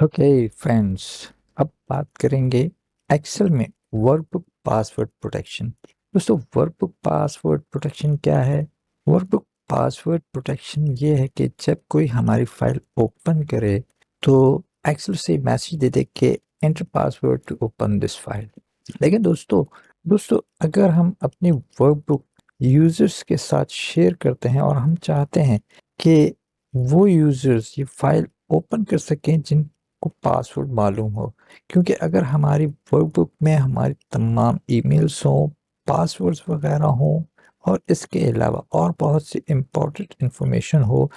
Okay friends, अब बात करेंगे एक्सेल में वर्कबुक पासवर्ड प्रोटेक्शन। दोस्तों, वर्कबुक पासवर्ड प्रोटेक्शन क्या है? वर्कबुक पासवर्ड प्रोटेक्शन ये है कि जब कोई हमारी फाइल ओपन करे तो एक्सेल से मैसेज दे दे के enter password to open this file. लेकिन दोस्तों अगर हम अपनी वर्कबुक यूजर्स के साथ शेयर करते हैं और हम चाहते हैं कि वो यूजर्स ये फाइल ओपन कर सकें जिनको पासवर्ड मालूम हो, क्योंकि अगर हमारी वर्कबुक में हमारी तमाम ईमेल्स हों, पासवर्ड्स वगैरह हों और इसके अलावा और बहुत सी इम्पोर्टेंट इंफॉर्मेशन हो,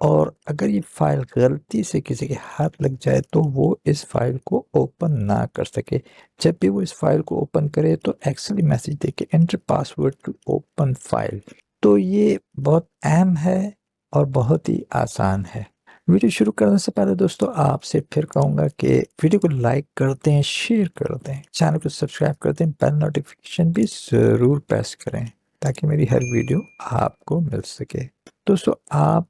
और अगर ये फाइल गलती से किसी के हाथ लग जाए तो वो इस फाइल को ओपन ना कर सके। जब भी वो इस फाइल को ओपन करे तो एक्चुअली मैसेज दे के enter password to open file. तो ये बहुत अहम है और बहुत ही आसान है। वीडियो शुरू करने से पहले दोस्तों आपसे फिर कहूँगा कि वीडियो को लाइक कर दें, शेयर कर दें, चैनल को सब्सक्राइब कर दें, बेल नोटिफिकेशन भी ज़रूर प्रेस करें ताकि मेरी हर वीडियो आपको मिल सके। दोस्तों, आप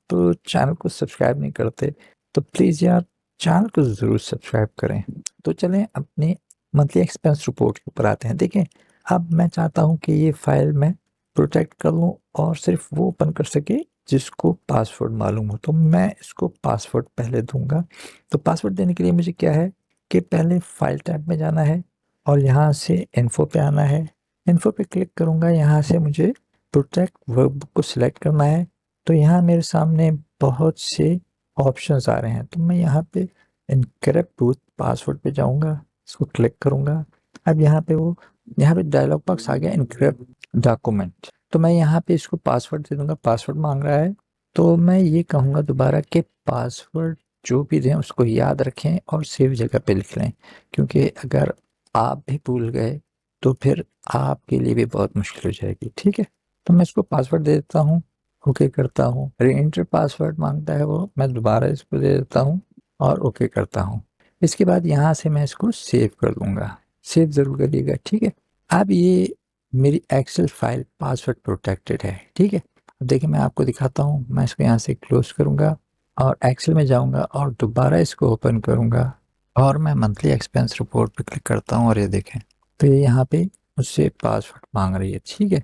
चैनल को सब्सक्राइब नहीं करते तो प्लीज़ यार चैनल को ज़रूर सब्सक्राइब करें। तो चलें अपनी मंथली एक्सपेंस रिपोर्ट के ऊपर आते हैं। देखें, अब मैं चाहता हूँ कि ये फाइल मैं प्रोटेक्ट कर लूँ और सिर्फ वो ओपन कर सके जिसको पासवर्ड मालूम हो। तो मैं इसको पासवर्ड पहले दूंगा। तो पासवर्ड देने के लिए मुझे क्या है कि पहले फाइल टैब में जाना है और यहाँ से इन्फो पे आना है। इन्फो पे क्लिक करूँगा, यहाँ से मुझे प्रोटेक्ट वर्कबुक को सिलेक्ट करना है। तो यहाँ मेरे सामने बहुत से ऑप्शंस आ रहे हैं, तो मैं यहाँ पे इनकरेक्ट विथ पासवर्ड पे जाऊँगा, इसको क्लिक करूँगा। अब यहाँ पे डायलॉग बॉक्स आ गया इनकरेक्ट डॉक्यूमेंट। तो मैं यहाँ पे इसको पासवर्ड दे दूंगा, पासवर्ड मांग रहा है। तो मैं ये कहूँगा दोबारा कि पासवर्ड जो भी दें उसको याद रखें और सेव जगह पे लिख लें, क्योंकि अगर आप भी भूल गए तो फिर आपके लिए भी बहुत मुश्किल हो जाएगी। ठीक है, तो मैं इसको पासवर्ड दे देता हूँ, ओके करता हूँ। री एंटर पासवर्ड मांगता है वो, मैं दोबारा इसको दे देता हूँ और ओके करता हूँ। इसके बाद यहाँ से मैं इसको सेव कर दूंगा, सेव ज़रूर करिएगा। ठीक है, अब ये मेरी एक्सेल फाइल पासवर्ड प्रोटेक्टेड है। ठीक है, अब देखिए मैं आपको दिखाता हूँ। मैं इसको यहाँ से क्लोज करूँगा और एक्सेल में जाऊँगा और दोबारा इसको ओपन करूँगा और मैं मंथली एक्सपेंस रिपोर्ट पे क्लिक करता हूँ और ये देखें, तो ये यहाँ पे मुझसे पासवर्ड मांग रही है। ठीक है,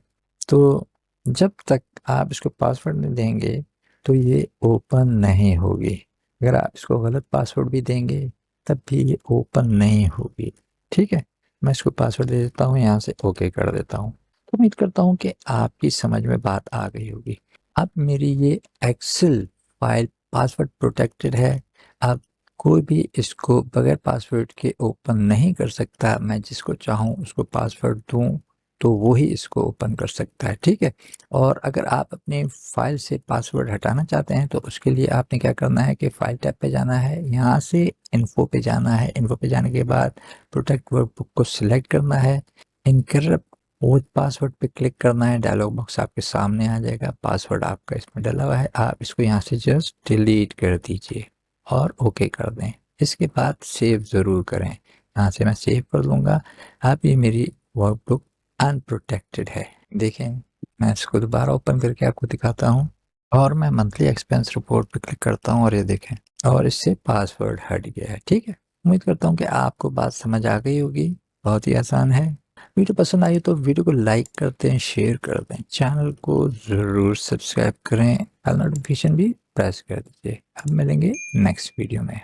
तो जब तक आप इसको पासवर्ड नहीं देंगे तो ये ओपन नहीं होगी। अगर आप इसको गलत पासवर्ड भी देंगे तब भी ये ओपन नहीं होगी। ठीक है, मैं इसको पासवर्ड दे देता हूँ, यहाँ से ओके कर देता हूँ। तो उम्मीद करता हूँ कि आपकी समझ में बात आ गई होगी। अब मेरी ये एक्सेल फाइल पासवर्ड प्रोटेक्टेड है। अब कोई भी इसको बगैर पासवर्ड के ओपन नहीं कर सकता। मैं जिसको चाहूँ उसको पासवर्ड दूँ तो वो ही इसको ओपन कर सकता है। ठीक है, और अगर आप अपनी फाइल से पासवर्ड हटाना चाहते हैं तो उसके लिए आपने क्या करना है कि फाइल टैब पे जाना है, यहाँ से इन्फो पे जाना है। इन्फो पे जाने के बाद प्रोटेक्ट वर्कबुक को सिलेक्ट करना है, इनकरप्ट विद पासवर्ड पे क्लिक करना है। डायलॉग बॉक्स आपके सामने आ जाएगा, पासवर्ड आपका इसमें डला हुआ है। आप इसको यहाँ से जस्ट डिलीट कर दीजिए और ओके कर दें। इसके बाद सेव ज़रूर करें, यहाँ से मैं सेव कर लूँगा। अब ये मेरी वर्कबुक अनप्रोटेक्टेड है। देखें, मैं इसको दोबारा ओपन करके आपको दिखाता हूँ और मैं मंथली एक्सपेंस रिपोर्ट पे क्लिक करता हूँ और ये देखें, और इससे पासवर्ड हट गया है। ठीक है, उम्मीद करता हूँ कि आपको बात समझ आ गई होगी। बहुत ही आसान है। वीडियो पसंद आई तो वीडियो को लाइक कर दें, शेयर कर दें, चैनल को ज़रूर सब्सक्राइब करें, बेल नोटिफिकेशन भी प्रेस कर दीजिए। अब मिलेंगे नेक्स्ट वीडियो में।